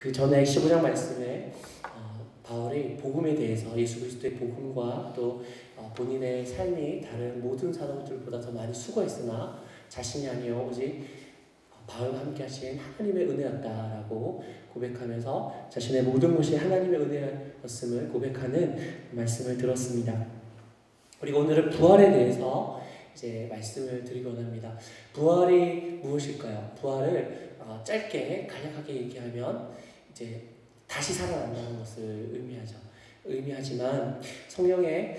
그 전에 15장 말씀에 바울이 복음에 대해서 예수 그리스도의 복음과 또 본인의 삶이 다른 모든 사도들보다 더 많이 수고했으나 자신이 아니요 오직 바울과 함께 하신 하나님의 은혜였다라고 고백하면서 자신의 모든 것이 하나님의 은혜였음을 고백하는 말씀을 들었습니다. 그리고 오늘은 부활에 대해서 이제 말씀을 드리고 원합니다. 부활이 무엇일까요? 부활을 짧게 간략하게 얘기하면 이제 다시 살아난다는 것을 의미하지만 성경에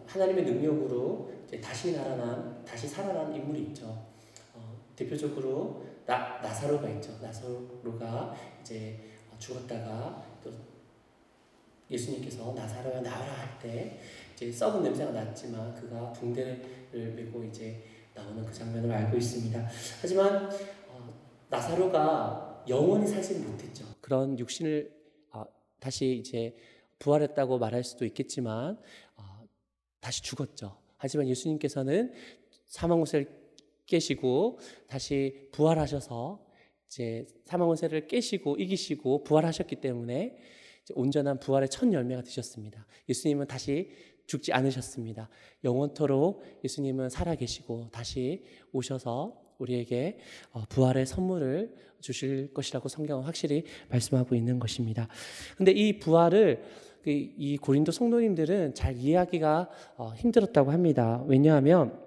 하나님의 능력으로 이제 다시 살아난 인물이 있죠. 대표적으로 나사로가 있죠. 나사로가 이제 죽었다가 또 예수님께서 나사로야 나와라 할 때 이제 썩은 냄새가 났지만 그가 붕대를 메고 이제 나오는 그 장면을 알고 있습니다. 하지만 나사로가 영원히 살지는 못했죠. 그런 육신을 다시 이제 부활했다고 말할 수도 있겠지만 다시 죽었죠. 하지만 예수님께서는 사망 권세를 깨시고 다시 부활하셔서 이제 사망 권세를 깨시고 이기시고 부활하셨기 때문에 이제 온전한 부활의 첫 열매가 되셨습니다. 예수님은 다시 죽지 않으셨습니다. 영원토록 예수님은 살아계시고 다시 오셔서 우리에게 부활의 선물을 주실 것이라고 성경은 확실히 말씀하고 있는 것입니다. 근데 이 부활을 이 고린도 성도님들은 잘 이해하기가 힘들었다고 합니다. 왜냐하면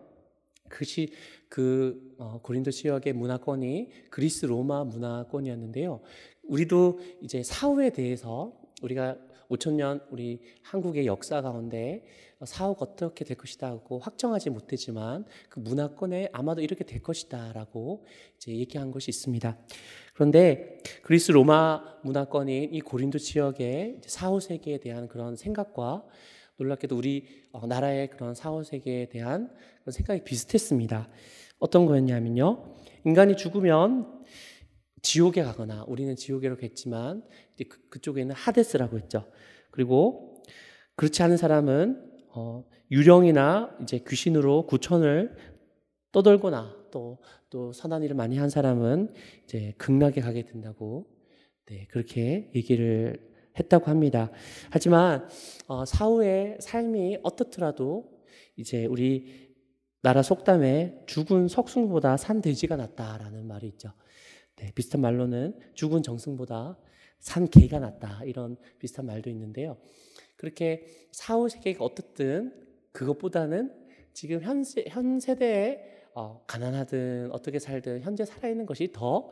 고린도 지역의 문화권이 그리스 로마 문화권이었는데요. 우리도 이제 사후에 대해서 우리가 5,000년 우리 한국의 역사 가운데 사후가 어떻게 될 것이다고 확정하지 못했지만 그 문화권에 아마도 이렇게 될 것이다라고 이제 얘기한 것이 있습니다. 그런데 그리스 로마 문화권인 이 고린도 지역의 사후 세계에 대한 그런 생각과 놀랍게도 우리 나라의 그런 사후 세계에 대한 그런 생각이 비슷했습니다. 어떤 거였냐면요, 인간이 죽으면 지옥에 가거나 우리는 지옥에로 갔지만 그쪽에는 하데스라고 했죠. 그리고 그렇지 않은 사람은 유령이나 이제 귀신으로 구천을 떠돌거나 또 선한 일을 많이 한 사람은 이제 극락에 가게 된다고 그렇게 얘기를 했다고 합니다. 하지만 사후의 삶이 어떻더라도 이제 우리 나라 속담에 죽은 석승보다 산 돼지가 낫다라는 말이 있죠. 비슷한 말로는 죽은 정승보다 산 개가 낫다, 이런 비슷한 말도 있는데요. 그렇게 사후 세계가 어떻든 그것보다는 지금 현 세대에 가난하든 어떻게 살든 현재 살아있는 것이 더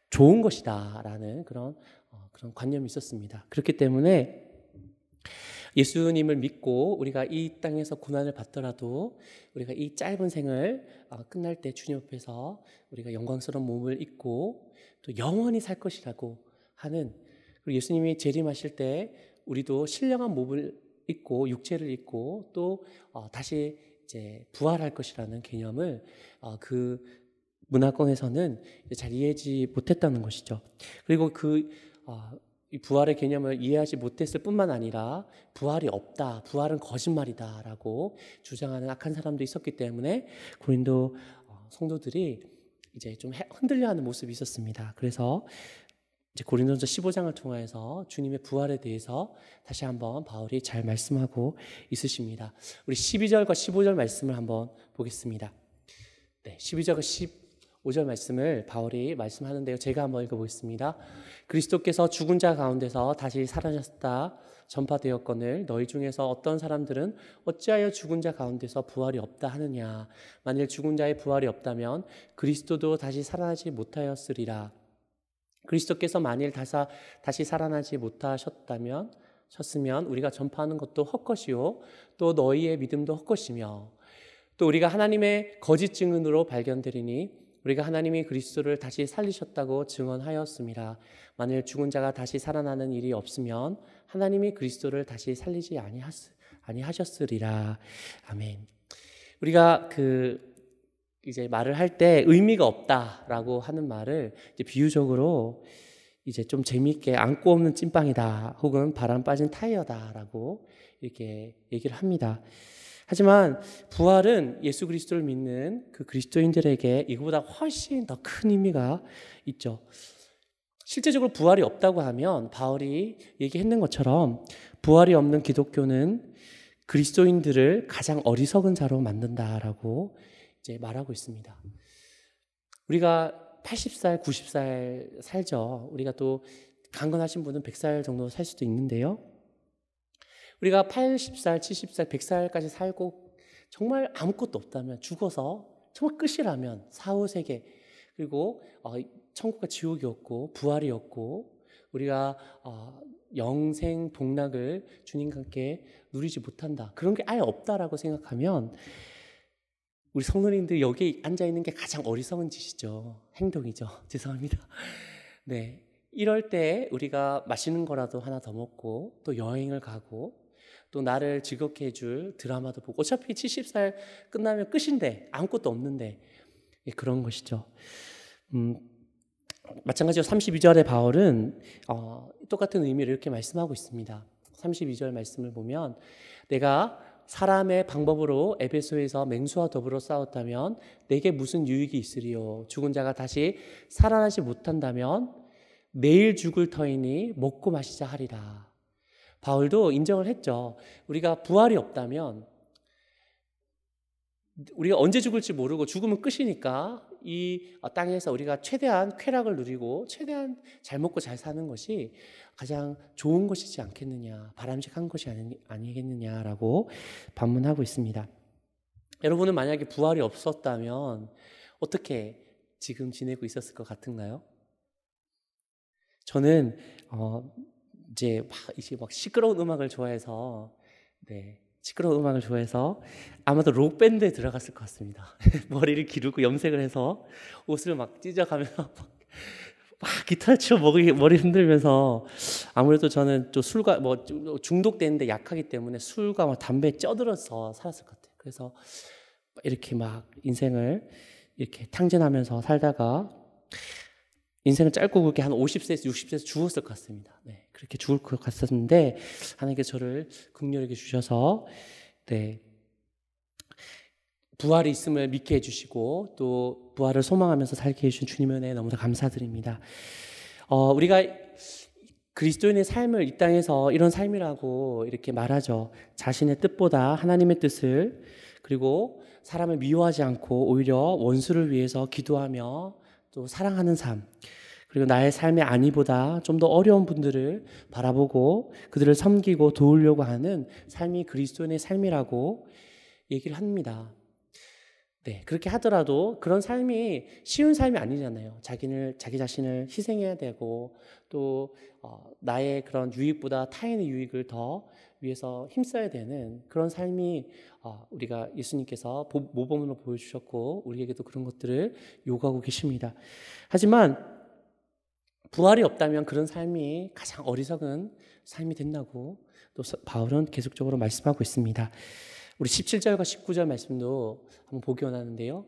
좋은 것이다라는 그런 관념이 있었습니다. 그렇기 때문에 예수님을 믿고 우리가 이 땅에서 고난을 받더라도 우리가 이 짧은 생을 끝날 때 주님 앞에서 우리가 영광스러운 몸을 입고 또 영원히 살 것이라고 하는, 그리고 예수님이 재림하실 때 우리도 신령한 몸을 입고 육체를 입고 또 다시 이제 부활할 것이라는 개념을 그 문화권에서는 잘 이해하지 못했다는 것이죠. 그리고 이 부활의 개념을 이해하지 못했을 뿐만 아니라 부활이 없다, 부활은 거짓말이다라고 주장하는 악한 사람도 있었기 때문에 고린도 성도들이 이제 좀 흔들려하는 모습이 있었습니다. 그래서 이제 고린도전서 15장을 통해서 주님의 부활에 대해서 다시 한번 바울이 잘 말씀하고 있으십니다. 우리 12절과 15절 말씀을 한번 보겠습니다. 12절과 15절 말씀을 바울이 말씀하는데요. 제가 한번 읽어보겠습니다. 그리스도께서 죽은 자 가운데서 다시 살아나셨다 전파되었거늘 너희 중에서 어떤 사람들은 어찌하여 죽은 자 가운데서 부활이 없다 하느냐. 만일 죽은 자의 부활이 없다면 그리스도도 다시 살아나지 못하였으리라. 그리스도께서 만일 다시 살아나지 못하셨으면 우리가 전파하는 것도 헛것이요 또 너희의 믿음도 헛것이며 또 우리가 하나님의 거짓 증언으로 발견되리니 우리가 하나님이 그리스도를 다시 살리셨다고 증언하였습니다. 만일 죽은 자가 다시 살아나는 일이 없으면 하나님이 그리스도를 다시 살리지 아니하셨으리라. 아멘. 우리가 이제 말을 할 때 의미가 없다라고 하는 말을 이제 비유적으로 이제 좀 재미있게 안고 없는 찐빵이다 혹은 바람 빠진 타이어다라고 이렇게 얘기를 합니다. 하지만 부활은 예수 그리스도를 믿는 그 그리스도인들에게 이거보다 훨씬 더 큰 의미가 있죠. 실제적으로 부활이 없다고 하면 바울이 얘기했는 것처럼 부활이 없는 기독교는 그리스도인들을 가장 어리석은 자로 만든다라고 이제 말하고 있습니다. 우리가 80살, 90살 살죠. 우리가 또 강건하신 분은 100살 정도 살 수도 있는데요. 우리가 80살, 70살, 100살까지 살고 정말 아무것도 없다면, 죽어서 정말 끝이라면, 사후세계, 그리고 천국과 지옥이었고 부활이었고 우리가 영생 복락을 주님과 함께 누리지 못한다, 그런 게 아예 없다라고 생각하면 우리 성도님들 여기 앉아있는 게 가장 어리석은 짓이죠. 행동이죠. 죄송합니다. 네, 이럴 때 우리가 맛있는 거라도 하나 더 먹고 또 여행을 가고 또 나를 즐겁게 해줄 드라마도 보고, 어차피 70살 끝나면 끝인데 아무것도 없는데, 그런 것이죠. 마찬가지로 32절의 바울은 똑같은 의미를 이렇게 말씀하고 있습니다. 32절 말씀을 보면, 내가 사람의 방법으로 에베소에서 맹수와 더불어 싸웠다면 내게 무슨 유익이 있으리요? 죽은 자가 다시 살아나지 못한다면 내일 죽을 터이니 먹고 마시자 하리라. 바울도 인정을 했죠. 우리가 부활이 없다면, 우리가 언제 죽을지 모르고 죽으면 끝이니까 이 땅에서 우리가 최대한 쾌락을 누리고 최대한 잘 먹고 잘 사는 것이 가장 좋은 것이지 않겠느냐, 바람직한 것이 아니겠느냐라고 반문하고 있습니다. 여러분은 만약에 부활이 없었다면 어떻게 지금 지내고 있었을 것 같은가요? 저는 이제 막 시끄러운 음악을 좋아해서, 시끄러운 음악을 좋아해서 아마도 록밴드에 들어갔을 것 같습니다. 머리를 기르고 염색을 해서 옷을 막 찢어가면서 막 기타 치고 머리 흔들면서, 아무래도 저는 또 술과 중독되는데 약하기 때문에 술과 담배에 쪄들어서 살았을 것 같아요. 그래서 이렇게 막 인생을 이렇게 탕진하면서 살다가 인생은 짧고 굵게 한 50세에서 60세에서 죽었을 것 같습니다. 그렇게 죽을 것 같았는데 하나님께서 저를 긍휼히 주셔서 부활이 있음을 믿게 해주시고 또 부활을 소망하면서 살게 해주신 주님의 은혜에 너무나 감사드립니다. 우리가 그리스도인의 삶을 이 땅에서 이런 삶이라고 이렇게 말하죠. 자신의 뜻보다 하나님의 뜻을, 그리고 사람을 미워하지 않고 오히려 원수를 위해서 기도하며 또 사랑하는 삶, 그리고 나의 삶의 안위보다 좀 더 어려운 분들을 바라보고 그들을 섬기고 도우려고 하는 삶이 그리스도인의 삶이라고 얘기를 합니다. 그렇게 하더라도 그런 삶이 쉬운 삶이 아니잖아요. 자기 자신을 희생해야 되고 또 나의 그런 유익보다 타인의 유익을 더 위해서 힘써야 되는 그런 삶이 우리가 예수님께서 모범으로 보여주셨고 우리에게도 그런 것들을 요구하고 계십니다. 하지만 부활이 없다면 그런 삶이 가장 어리석은 삶이 된다고 또 바울은 계속적으로 말씀하고 있습니다. 우리 17절과 19절 말씀도 한번 보기 원하는데요.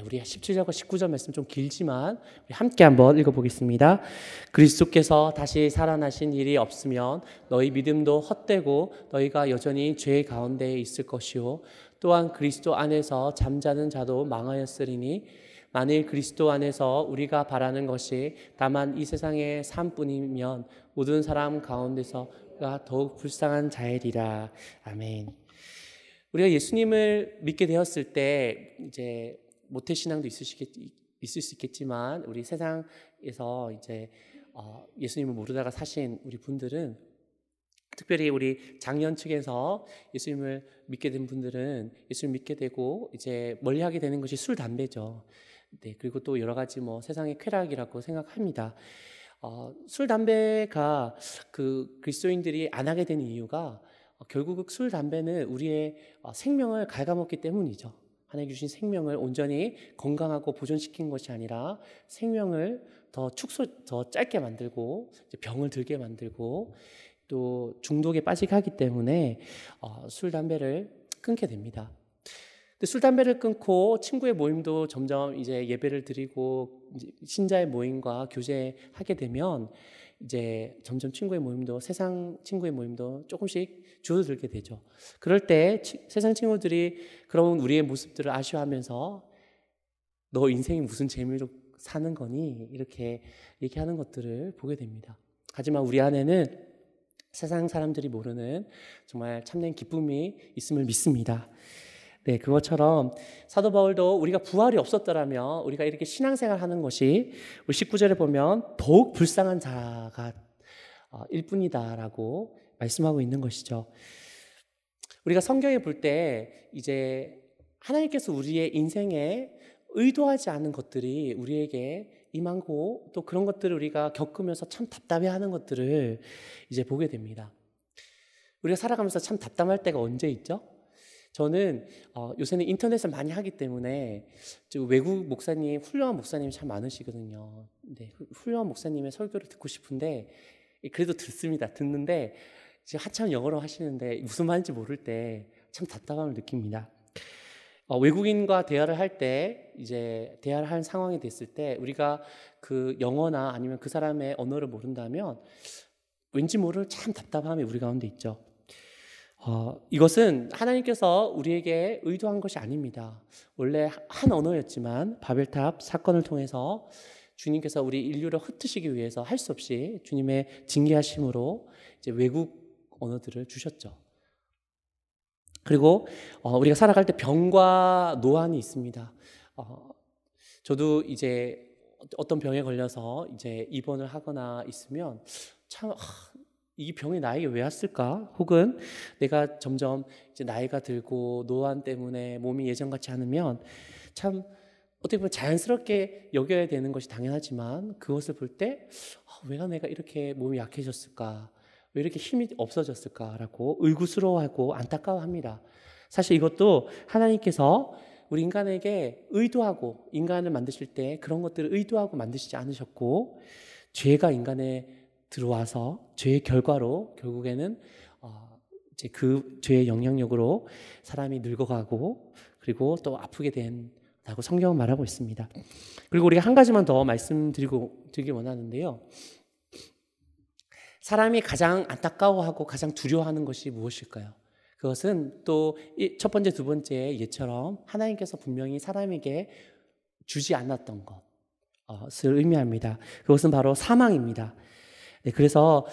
우리 17절과 19절 말씀 좀 길지만 우리 함께 한번 읽어보겠습니다. 그리스도께서 다시 살아나신 일이 없으면 너희 믿음도 헛되고 너희가 여전히 죄 가운데 있을 것이요, 또한 그리스도 안에서 잠자는 자도 망하였으리니 만일 그리스도 안에서 우리가 바라는 것이 다만 이 세상의 삶뿐이면 모든 사람 가운데서가 더욱 불쌍한 자이리라. 아멘. 우리가 예수님을 믿게 되었을 때 이제 모태신앙도 있을 수 있겠지만 우리 세상에서 이제 예수님을 모르다가 사신 우리 분들은, 특별히 우리 장년 측에서 예수님을 믿게 된 분들은 예수님을 믿게 되고 이제 멀리하게 되는 것이 술, 담배죠. 그리고 또 여러 가지 세상의 쾌락이라고 생각합니다. 술, 담배가 그리스도인들이 안 하게 되는 이유가 결국 술, 담배는 우리의 생명을 갉아먹기 때문이죠. 하나님 주신 생명을 온전히 건강하고 보존시킨 것이 아니라 생명을 더 짧게 만들고 병을 들게 만들고 또 중독에 빠지게 하기 때문에 술, 담배를 끊게 됩니다. 근데 술, 담배를 끊고 친구의 모임도 점점 이제 예배를 드리고 신자의 모임과 교제하게 되면 이제 점점 친구의 모임도, 세상 친구의 모임도 조금씩 줄어들게 되죠. 그럴 때 세상 친구들이 그런 우리의 모습들을 아쉬워하면서 너 인생이 무슨 재미로 사는 거니? 이렇게 얘기하는 것들을 보게 됩니다. 하지만 우리 안에는 세상 사람들이 모르는 정말 참된 기쁨이 있음을 믿습니다. 네, 그것처럼 사도 바울도 우리가 부활이 없었더라면 우리가 이렇게 신앙생활 하는 것이 우리 19절에 보면 더욱 불쌍한 자가 일 뿐이다라고 말씀하고 있는 것이죠. 우리가 성경에 볼 때 이제 하나님께서 우리의 인생에 의도하지 않은 것들이 우리에게 임하고 또 그런 것들을 우리가 겪으면서 참 답답해하는 것들을 이제 보게 됩니다. 우리가 살아가면서 참 답답할 때가 언제 있죠? 저는 요새는 인터넷을 많이 하기 때문에 외국 목사님, 훌륭한 목사님이 참 많으시거든요. 네, 훌륭한 목사님의 설교를 듣고 싶은데 그래도 듣는데 지금 한참 영어로 하시는데 무슨 말인지 모를 때 참 답답함을 느낍니다. 외국인과 대화를 할 때 이제 대화를 할 상황이 됐을 때 우리가 그 영어나 아니면 그 사람의 언어를 모른다면 왠지 모를 참 답답함이 우리 가운데 있죠. 이것은 하나님께서 우리에게 의도한 것이 아닙니다. 원래 한 언어였지만 바벨탑 사건을 통해서 주님께서 우리 인류를 흩으시기 위해서 할 수 없이 주님의 징계하심으로 이제 외국 언어들을 주셨죠. 그리고 우리가 살아갈 때 병과 노안이 있습니다. 저도 이제 어떤 병에 걸려서 이제 입원을 하거나 있으면 참 이 병이 나에게 왜 왔을까? 혹은 내가 점점 이제 나이가 들고 노안 때문에 몸이 예전 같지 않으면 참 어떻게 보면 자연스럽게 여겨야 되는 것이 당연하지만 그것을 볼 때 왜 내가 이렇게 몸이 약해졌을까? 왜 이렇게 힘이 없어졌을까라고 의구스러워하고 안타까워합니다. 사실 이것도 하나님께서 우리 인간에게 의도하고 인간을 만드실 때 그런 것들을 의도하고 만드시지 않으셨고 죄가 인간에 들어와서 죄의 결과로 결국에는 이제 그 죄의 영향력으로 사람이 늙어가고 그리고 또 아프게 된다고 성경은 말하고 있습니다. 그리고 우리가 한 가지만 더 말씀드리기 원하는데요. 사람이 가장 안타까워하고 가장 두려워하는 것이 무엇일까요? 그것은 또 첫 번째, 두 번째 예처럼 하나님께서 분명히 사람에게 주지 않았던 것을 의미합니다. 그것은 바로 사망입니다. 네, 그래서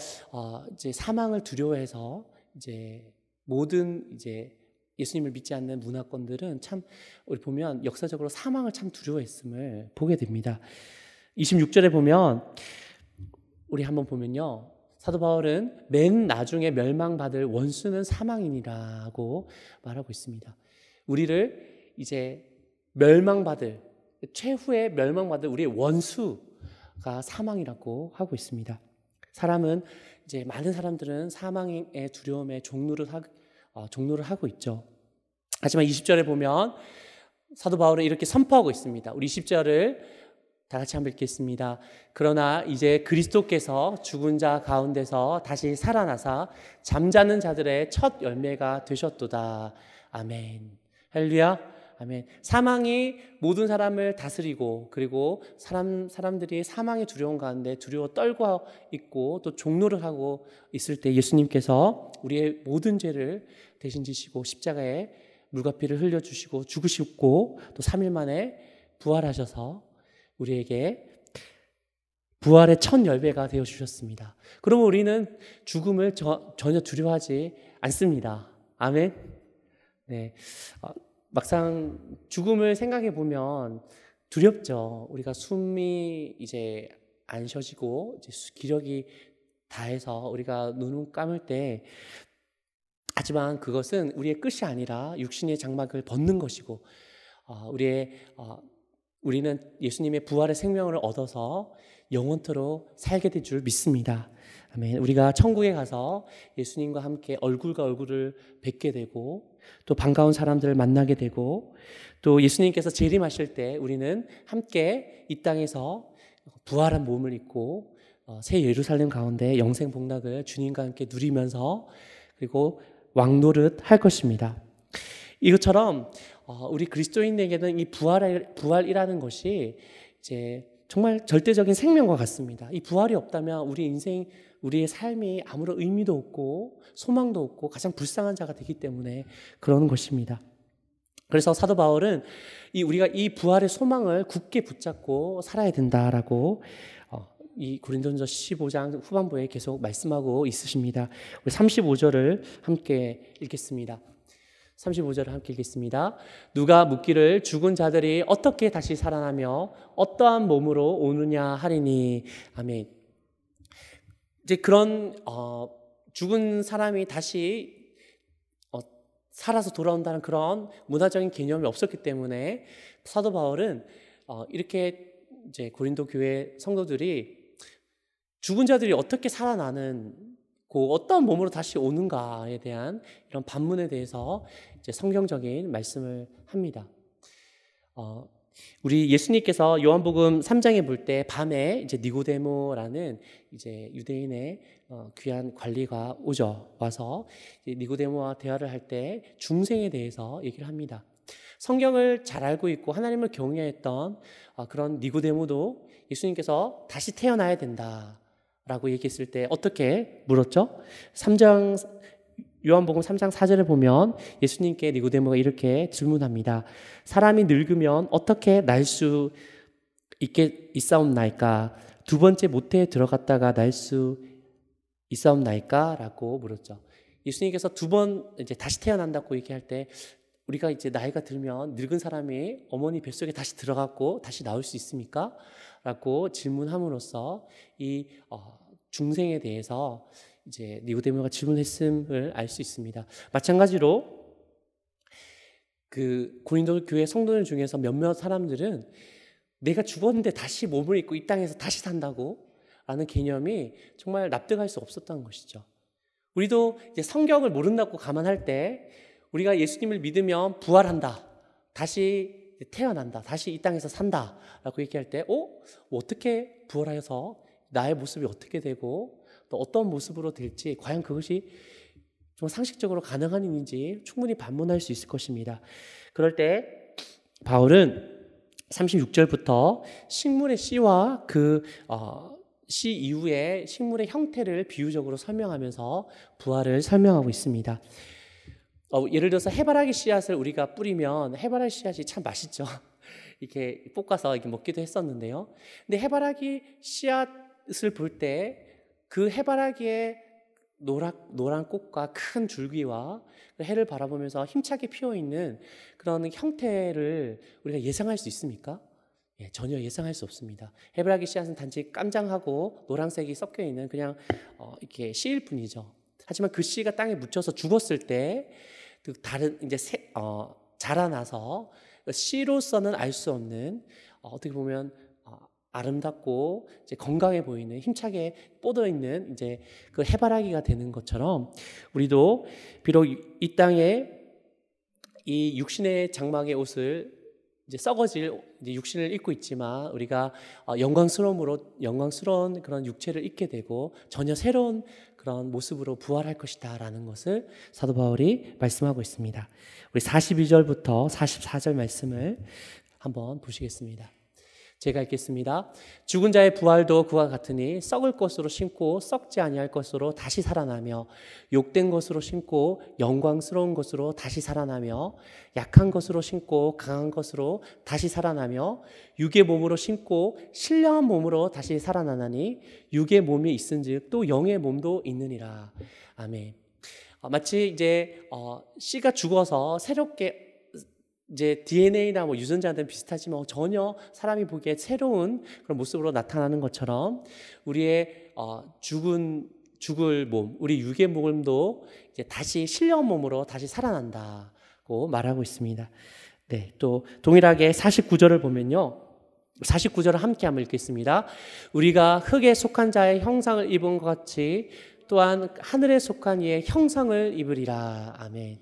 이제 사망을 두려워해서 이제 모든 이제 예수님을 믿지 않는 문화권들은 참 우리 보면 역사적으로 사망을 참 두려워했음을 보게 됩니다. 26절에 보면 우리 한번 보면요. 사도 바울은 맨 나중에 멸망받을 원수는 사망이니라고 말하고 있습니다. 우리를 이제 최후의 멸망받을 우리의 원수가 사망이라고 하고 있습니다. 이제 많은 사람들은 사망의 두려움에 종로를 하고 있죠. 하지만 20절에 보면 사도 바울은 이렇게 선포하고 있습니다. 우리 20절을 다 같이 한번 읽겠습니다. 그러나 이제 그리스도께서 죽은 자 가운데서 다시 살아나사 잠자는 자들의 첫 열매가 되셨도다. 아멘. 할렐루야. 아멘. 사망이 모든 사람을 다스리고 그리고 사람들이 사망의 두려움 가운데 두려워 떨고 있고 또 종노를 하고 있을 때 예수님께서 우리의 모든 죄를 대신 지시고 십자가에 물과 피를 흘려주시고 죽으시고 또 3일 만에 부활하셔서 우리에게 부활의 첫 열매가 되어주셨습니다. 그러면 우리는 죽음을 전혀 두려워하지 않습니다. 아멘. 네. 막상 죽음을 생각해 보면 두렵죠. 우리가 숨이 이제 안 쉬어지고 이제 기력이 다해서 우리가 눈을 감을 때, 하지만 그것은 우리의 끝이 아니라 육신의 장막을 벗는 것이고, 우리는 예수님의 부활의 생명을 얻어서 영원토록 살게 될 줄 믿습니다. 아멘. 우리가 천국에 가서 예수님과 함께 얼굴과 얼굴을 뵙게 되고 또 반가운 사람들을 만나게 되고 또 예수님께서 재림하실 때 우리는 함께 이 땅에서 부활한 몸을 입고 새 예루살렘 가운데 영생 복락을 주님과 함께 누리면서 그리고 왕노릇 할 것입니다. 이것처럼 우리 그리스도인에게는 이 부활이라는 것이 이제 정말 절대적인 생명과 같습니다. 이 부활이 없다면 우리의 삶이 아무런 의미도 없고 소망도 없고 가장 불쌍한 자가 되기 때문에 그러는 것입니다. 그래서 사도 바울은 우리가 이 부활의 소망을 굳게 붙잡고 살아야 된다라고 이 고린도전서 15장 후반부에 계속 말씀하고 있으십니다. 우리 35절을 함께 읽겠습니다. 35절을 함께 읽겠습니다. 누가 묻기를 죽은 자들이 어떻게 다시 살아나며 어떠한 몸으로 오느냐 하리니. 아멘. 이제 그런 죽은 사람이 다시 살아서 돌아온다는 그런 문화적인 개념이 없었기 때문에 사도 바울은 이렇게 이제 고린도 교회 성도들이 죽은 자들이 어떻게 살아나는고 어떤 몸으로 다시 오는가에 대한 이런 반문에 대해서 이제 성경적인 말씀을 합니다. 우리 예수님께서 요한복음 3장에 볼 때 밤에 이제 니고데모라는 이제 유대인의 귀한 관리가 와서 니고데모와 대화를 할 때 중생에 대해서 얘기를 합니다. 성경을 잘 알고 있고 하나님을 경외했던 그런 니고데모도 예수님께서 다시 태어나야 된다라고 얘기했을 때 어떻게 물었죠? 요한복음 3장 4절에 보면 예수님께 니고데모가 이렇게 질문합니다. 사람이 늙으면 어떻게 날 수 있사옵나이까? 두 번째 모태에 들어갔다가 날 수 있사옵나이까? 라고 물었죠. 예수님께서 두 번 이제 다시 태어난다고 얘기할 때 우리가 이제 나이가 들면 늙은 사람이 어머니 뱃속에 다시 들어갔고 다시 나올 수 있습니까? 라고 질문함으로써 이 중생에 대해서 이제 니고데모가 질문했음을 알 수 있습니다. 마찬가지로 그 고린도 교회 성도들 중에서 몇몇 사람들은 내가 죽었는데 다시 몸을 입고 이 땅에서 다시 산다고 라는 개념이 정말 납득할 수 없었던 것이죠. 우리도 이제 성경을 모른다고 감안할 때 우리가 예수님을 믿으면 부활한다, 다시 태어난다, 다시 이 땅에서 산다 라고 얘기할 때 어떻게 부활해서 나의 모습이 어떻게 되고 또 어떤 모습으로 될지 과연 그것이 좀 상식적으로 가능한 일인지 충분히 반문할 수 있을 것입니다. 그럴 때 바울은 36절부터 식물의 씨와 그 씨 이후에 식물의 형태를 비유적으로 설명하면서 부활을 설명하고 있습니다. 예를 들어서 해바라기 씨앗을 우리가 뿌리면 해바라기 씨앗이 참 맛있죠. 이렇게 볶아서 이렇게 먹기도 했었는데요. 근데 해바라기 씨앗을 볼 때 그 해바라기의 노란 꽃과 큰 줄기와 해를 바라보면서 힘차게 피어있는 그런 형태를 우리가 예상할 수 있습니까? 전혀 예상할 수 없습니다. 해바라기 씨앗은 단지 깜장하고 노란색이 섞여 있는 그냥 이렇게 씨일 뿐이죠. 하지만 그 씨가 땅에 묻혀서 죽었을 때 그 다른 이제 자라나서 씨로서는 알 수 없는 어떻게 보면 아름답고 이제 건강해 보이는 힘차게 뻗어 있는 이제 그 해바라기가 되는 것처럼 우리도 비록 이 땅에 이 육신의 장막의 옷을 이제 썩어질 이제 육신을 입고 있지만 우리가 영광스러운 그런 육체를 입게 되고 전혀 새로운 그런 모습으로 부활할 것이다라는 것을 사도 바울이 말씀하고 있습니다. 우리 42절부터 44절 말씀을 한번 보시겠습니다. 제가 읽겠습니다. 죽은 자의 부활도 그와 같으니 썩을 것으로 심고 썩지 아니할 것으로 다시 살아나며 욕된 것으로 심고 영광스러운 것으로 다시 살아나며 약한 것으로 심고 강한 것으로 다시 살아나며 육의 몸으로 심고 신령한 몸으로 다시 살아나나니 육의 몸이 있은즉 또 영의 몸도 있느니라. 아멘. 마치 이제 씨가 죽어서 새롭게 이제 DNA나 뭐 유전자는 비슷하지만 전혀 사람이 보기에 새로운 그런 모습으로 나타나는 것처럼 우리의 죽을 몸, 우리 육의 몸도 이제 다시 신령한 몸으로 다시 살아난다고 말하고 있습니다. 네, 또 동일하게 49절을 보면요. 49절을 함께 한번 읽겠습니다. 우리가 흙에 속한 자의 형상을 입은 것 같이 또한 하늘에 속한 이의 형상을 입으리라. 아멘.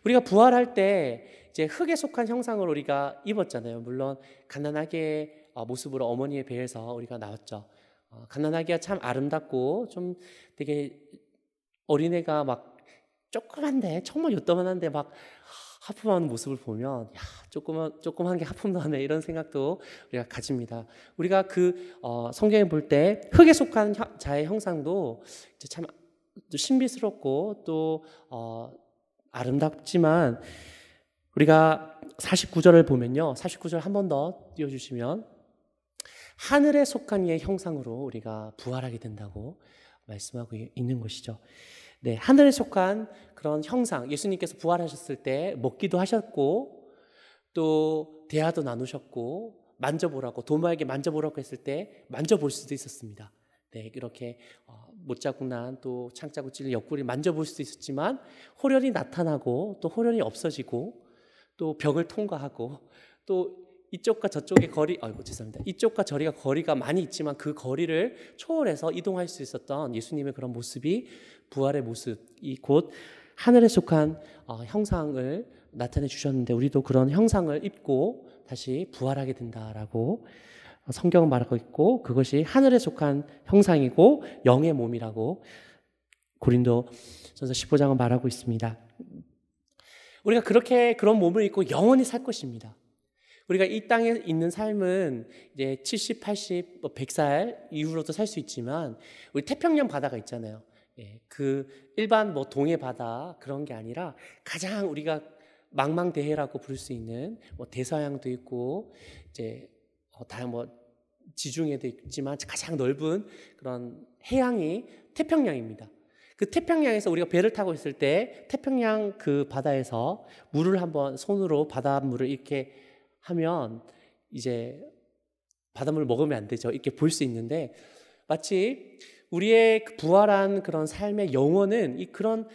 우리가 부활할 때 이제 흙에 속한 형상을 우리가 입었잖아요. 물론 갓난아기의 모습으로 어머니의 배에서 우리가 나왔죠. 갓난아기가 참 아름답고 좀 되게 어린애가 막 조그만데 정말 요따만한데 막 하품하는 모습을 보면 야, 조그만 게 하품도 하네 이런 생각도 우리가 가집니다. 우리가 그 성경에 볼 때 흙에 속한 자의 형상도 이제 참 신비스럽고 또 아름답지만 우리가 49절을 보면요. 49절 한 번 더 띄워주시면 하늘에 속한 이의 형상으로 우리가 부활하게 된다고 말씀하고 있는 것이죠. 네, 하늘에 속한 그런 형상, 예수님께서 부활하셨을 때 먹기도 하셨고 또 대화도 나누셨고 만져보라고 도마에게 만져보라고 했을 때 만져볼 수도 있었습니다. 네, 이렇게 못자국난 또 창자국 찔린 옆구리를 만져볼 수도 있었지만 호련히 나타나고 또 호련히 없어지고 또 벽을 통과하고 또 이쪽과 저쪽의 거리, 죄송합니다. 이쪽과 저리가 거리가 많이 있지만 그 거리를 초월해서 이동할 수 있었던 예수님의 그런 모습이 부활의 모습이 곧 하늘에 속한 형상을 나타내 주셨는데 우리도 그런 형상을 입고 다시 부활하게 된다라고 성경은 말하고 있고 그것이 하늘에 속한 형상이고 영의 몸이라고 고린도전서 15장은 말하고 있습니다. 우리가 그렇게 그런 몸을 입고 영원히 살 것입니다. 우리가 이 땅에 있는 삶은 이제 70, 80, 100살 이후로도 살 수 있지만 우리 태평양 바다가 있잖아요. 예, 그 일반 동해 바다 그런 게 아니라 가장 우리가 망망대해라고 부를 수 있는 대서양도 있고 이제 다양 지중해도 있지만 가장 넓은 그런 해양이 태평양입니다. 그 태평양에서 우리가 배를 타고 있을 때 태평양 그 바다에서 물을 한번 손으로 바닷물을 이렇게 하면 이제 바닷물을 먹으면 안 되죠. 이렇게 볼 수 있는데 마치 우리의 부활한 그런 삶의 영혼은 그런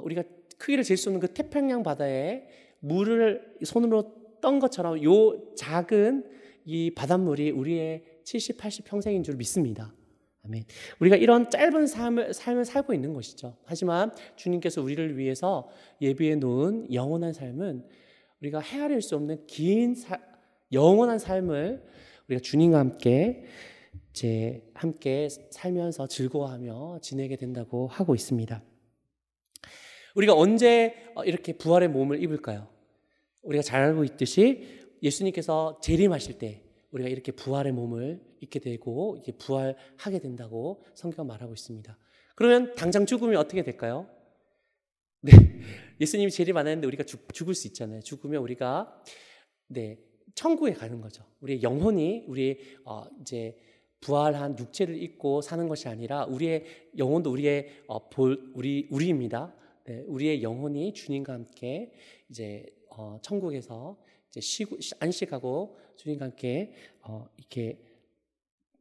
우리가 크기를 잴 수 없는 그 태평양 바다에 물을 손으로 떤 것처럼 요 작은 이 바닷물이 우리의 70, 80 평생인 줄 믿습니다. 아멘. 우리가 이런 짧은 삶을 살고 있는 것이죠. 하지만 주님께서 우리를 위해서 예비해 놓은 영원한 삶은 우리가 헤아릴 수 없는 긴 영원한 삶을 우리가 주님과 함께 함께 살면서 즐거워하며 지내게 된다고 하고 있습니다. 우리가 언제 이렇게 부활의 몸을 입을까요? 우리가 잘 알고 있듯이 예수님께서 재림하실 때 우리가 이렇게 부활의 몸을 입게 되고 이렇게 부활하게 된다고 성경 말하고 있습니다. 그러면 당장 죽으면 어떻게 될까요? 네, 예수님이 재림 안 했는데 우리가 죽을 수 있잖아요. 죽으면 우리가 천국에 가는 거죠. 우리의 영혼이 우리의 이제 부활한 육체를 입고 사는 것이 아니라 우리의 영혼도 우리의 우리입니다. 네, 우리의 영혼이 주님과 함께 이제 천국에서 이제 안식하고 주님과 함께 이렇게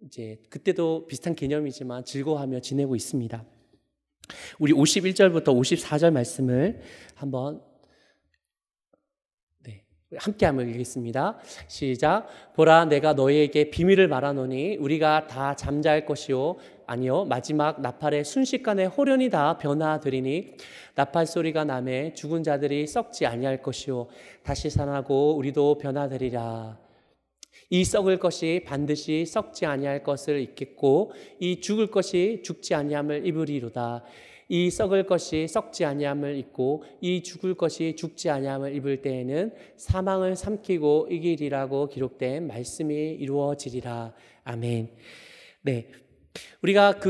이제 그때도 비슷한 개념이지만 즐거워하며 지내고 있습니다. 우리 51절부터 54절 말씀을 한번 함께 한번 읽겠습니다. 시작. 보라, 내가 너희에게 비밀을 말하노니 우리가 다 잠잘 것이요 아니요 마지막 나팔의 순식간에 호련히 다 변화되리니 나팔 소리가 나매 죽은 자들이 썩지 아니할 것이요 다시 살아나고 우리도 변화되리라. 이 썩을 것이 반드시 썩지 아니할 것을 입겠고 이 죽을 것이 죽지 아니함을 입으리로다. 이 썩을 것이 썩지 아니함을 입고 이 죽을 것이 죽지 아니함을 입을 때에는 사망을 삼키고 이기리라고 기록된 말씀이 이루어지리라. 아멘. 네, 우리가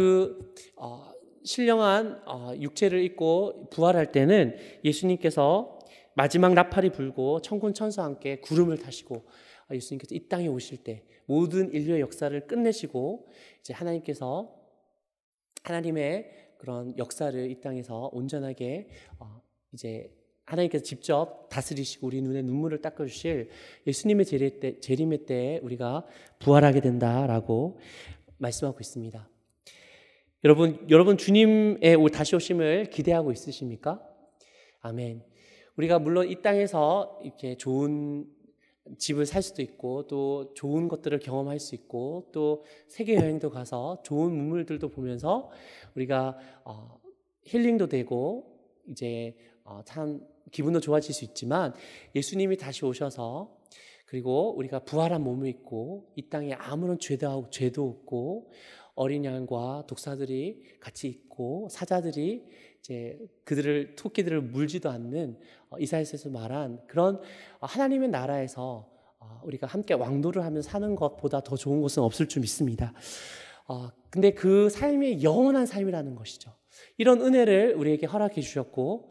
신령한 육체를 입고 부활할 때는 예수님께서 마지막 나팔이 불고 천군 천사와 함께 구름을 타시고 예수님께서 이 땅에 오실 때 모든 인류의 역사를 끝내시고 이제 하나님의 그런 역사를 이 땅에서 온전하게 이제 하나님께서 직접 다스리시고 우리 눈에 눈물을 닦아주실 예수님의 재림의 때 우리가 부활하게 된다라고 말씀하고 있습니다. 여러분 주님의 다시 오심을 기대하고 있으십니까? 아멘. 우리가 물론 이 땅에서 이렇게 좋은 집을 살 수도 있고 또 좋은 것들을 경험할 수 있고 또 세계 여행도 가서 좋은 문물들도 보면서 우리가 힐링도 되고 이제 참 기분도 좋아질 수 있지만 예수님이 다시 오셔서 그리고 우리가 부활한 몸을 입고 이 땅에 아무런 죄도 없고 어린 양과 독사들이 같이 있고 사자들이 이제 토끼들을 물지도 않는 이사야서에서 말한 그런 하나님의 나라에서 우리가 함께 왕도를 하면서 사는 것보다 더 좋은 것은 없을 줄 믿습니다. 근데 그 삶이 영원한 삶이라는 것이죠. 이런 은혜를 우리에게 허락해 주셨고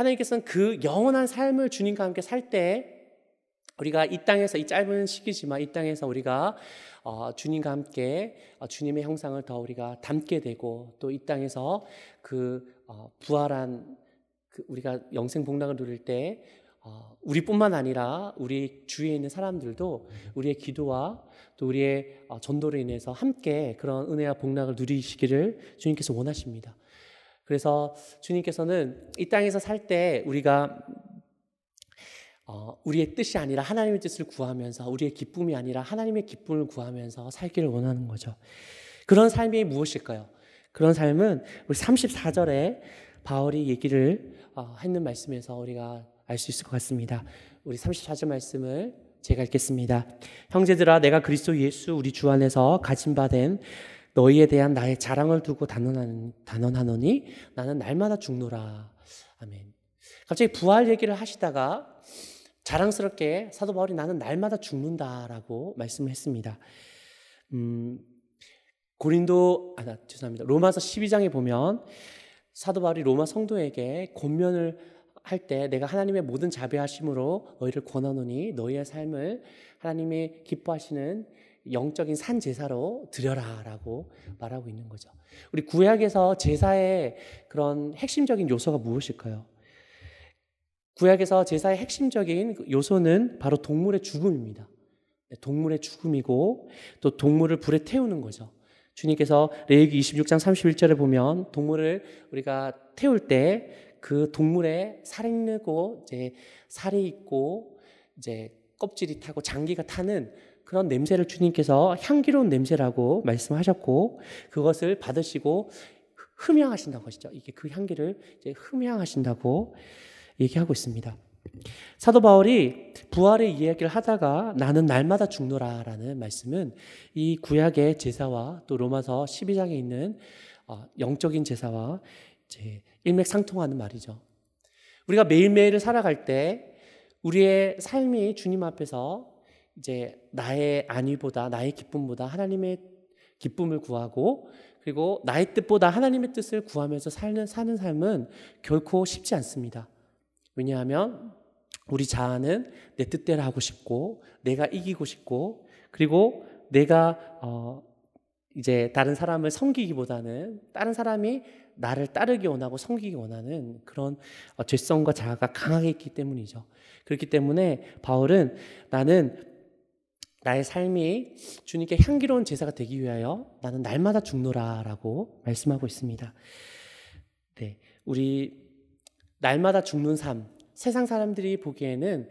하나님께서는 그 영원한 삶을 주님과 함께 살 때 우리가 이 땅에서 이 짧은 시기지만 이 땅에서 우리가 주님과 함께 주님의 형상을 더 우리가 담게 되고 또 이 땅에서 그 부활한 우리가 영생 복락을 누릴 때 우리뿐만 아니라 우리 주위에 있는 사람들도 우리의 기도와 또 우리의 전도로 인해서 함께 그런 은혜와 복락을 누리시기를 주님께서 원하십니다. 그래서 주님께서는 이 땅에서 살 때 우리가 우리의 뜻이 아니라 하나님의 뜻을 구하면서 우리의 기쁨이 아니라 하나님의 기쁨을 구하면서 살기를 원하는 거죠. 그런 삶이 무엇일까요? 그런 삶은 우리 34절에 바울이 얘기를 했는 말씀에서 우리가 알 수 있을 것 같습니다. 우리 34절 말씀을 제가 읽겠습니다. 형제들아 내가 그리스도 예수 우리 주 안에서 가진 바 된 너희에 대한 나의 자랑을 두고 단언하노니 나는 날마다 죽노라. 아멘. 갑자기 부활 얘기를 하시다가 자랑스럽게 사도 바울이 나는 날마다 죽는다라고 말씀을 했습니다. 로마서 12장에 보면 사도 바울이 로마 성도에게 권면을 할 때 내가 하나님의 모든 자비하심으로 너희를 권하노니 너희의 삶을 하나님의 기뻐하시는 영적인 산 제사로 드려라라고 말하고 있는 거죠. 우리 구약에서 제사의 그런 핵심적인 요소가 무엇일까요? 구약에서 제사의 핵심적인 요소는 바로 동물의 죽음입니다. 동물의 죽음이고 또 동물을 불에 태우는 거죠. 주님께서 레위기 26장 31절에 보면 동물을 우리가 태울 때 그 동물에 살이 있고 이제 살이 있고 이제 껍질이 타고 장기가 타는 그런 냄새를 주님께서 향기로운 냄새라고 말씀하셨고 그것을 받으시고 흠향하신다고 하시죠. 이게 그 향기를 이제 흠향하신다고 얘기하고 있습니다. 사도 바울이 부활의 이야기를 하다가 나는 날마다 죽노라라는 말씀은 이 구약의 제사와 또 로마서 12장에 있는 영적인 제사와 이제 일맥상통하는 말이죠. 우리가 매일매일을 살아갈 때 우리의 삶이 주님 앞에서 이제 나의 안위보다 나의 기쁨보다 하나님의 기쁨을 구하고 그리고 나의 뜻보다 하나님의 뜻을 구하면서 사는 삶은 결코 쉽지 않습니다. 왜냐하면 우리 자아는 내 뜻대로 하고 싶고 내가 이기고 싶고 그리고 내가 이제 다른 사람을 섬기기보다는 다른 사람이 나를 따르기 원하고 섬기기 원하는 그런 죄성과 자아가 강하게 있기 때문이죠. 그렇기 때문에 바울은 나는 나의 삶이 주님께 향기로운 제사가 되기 위하여 나는 날마다 죽노라라고 말씀하고 있습니다. 네, 우리 날마다 죽는 삶, 세상 사람들이 보기에는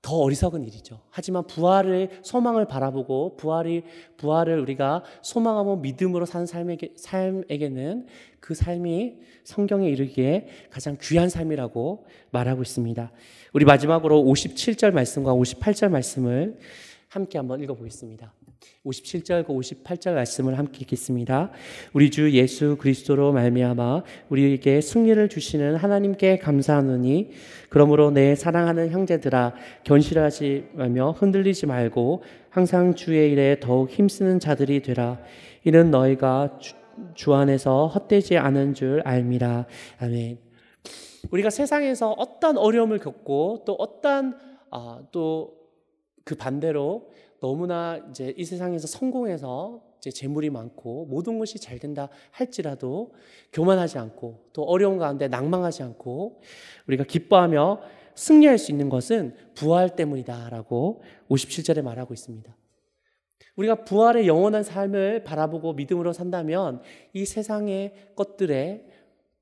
더 어리석은 일이죠. 하지만 부활의 소망을 바라보고 부활을 우리가 소망하고 믿음으로 사는 삶에게는 그 삶이 성경에 이르기에 가장 귀한 삶이라고 말하고 있습니다. 우리 마지막으로 57절 말씀과 58절 말씀을 함께 한번 읽어보겠습니다. 57절과 58절 말씀을 함께 읽겠습니다. 우리 주 예수 그리스도로 말미암아 우리에게 승리를 주시는 하나님께 감사하노니 그러므로 내 사랑하는 형제들아 견실하지 말며 흔들리지 말고 항상 주의 일에 더욱 힘쓰는 자들이 되라. 이는 너희가 주 안에서 헛되지 않은 줄 알미라. 아멘. 우리가 세상에서 어떤 어려움을 겪고 또 어떤 또 그 반대로 너무나 이제 이 세상에서 성공해서 이제 재물이 많고 모든 것이 잘 된다 할지라도 교만하지 않고 또 어려운 가운데 낭망하지 않고 우리가 기뻐하며 승리할 수 있는 것은 부활 때문이다라고 57절에 말하고 있습니다. 우리가 부활의 영원한 삶을 바라보고 믿음으로 산다면 이 세상의 것들에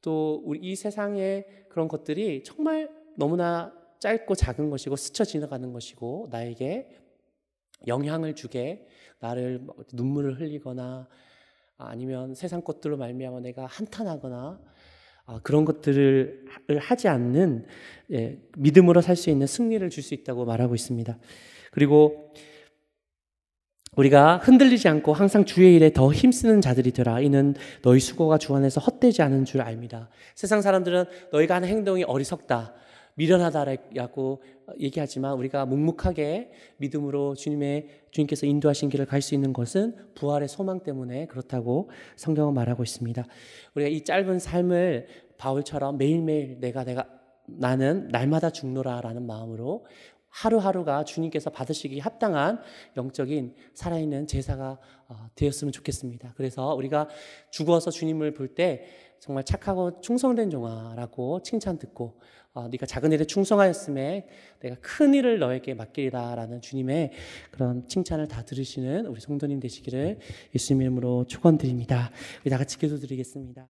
또 우리 이 세상의 그런 것들이 정말 너무나 짧고 작은 것이고 스쳐 지나가는 것이고 나에게 영향을 주게 나를 눈물을 흘리거나 아니면 세상 것들로 말미암아 내가 한탄하거나 그런 것들을 하지 않는 믿음으로 살 수 있는 승리를 줄 수 있다고 말하고 있습니다. 그리고 우리가 흔들리지 않고 항상 주의 일에 더 힘쓰는 자들이 되라. 이는 너희 수고가 주 안에서 헛되지 않은 줄 압니다. 세상 사람들은 너희가 하는 행동이 어리석다, 미련하다라고 얘기하지만 우리가 묵묵하게 믿음으로 주님께서 인도하신 길을 갈 수 있는 것은 부활의 소망 때문에 그렇다고 성경은 말하고 있습니다. 우리가 이 짧은 삶을 바울처럼 매일매일 내가 나는 날마다 죽노라라는 마음으로 하루하루가 주님께서 받으시기 합당한 영적인 살아있는 제사가 되었으면 좋겠습니다. 그래서 우리가 죽어서 주님을 볼 때 정말 착하고 충성된 종아라고 칭찬 듣고 네가 작은 일에 충성하였음에 내가 큰 일을 너에게 맡기리라라는 주님의 그런 칭찬을 다 들으시는 우리 성도님 되시기를 예수님 이름으로 축원드립니다. 우리 다 같이 기도드리겠습니다.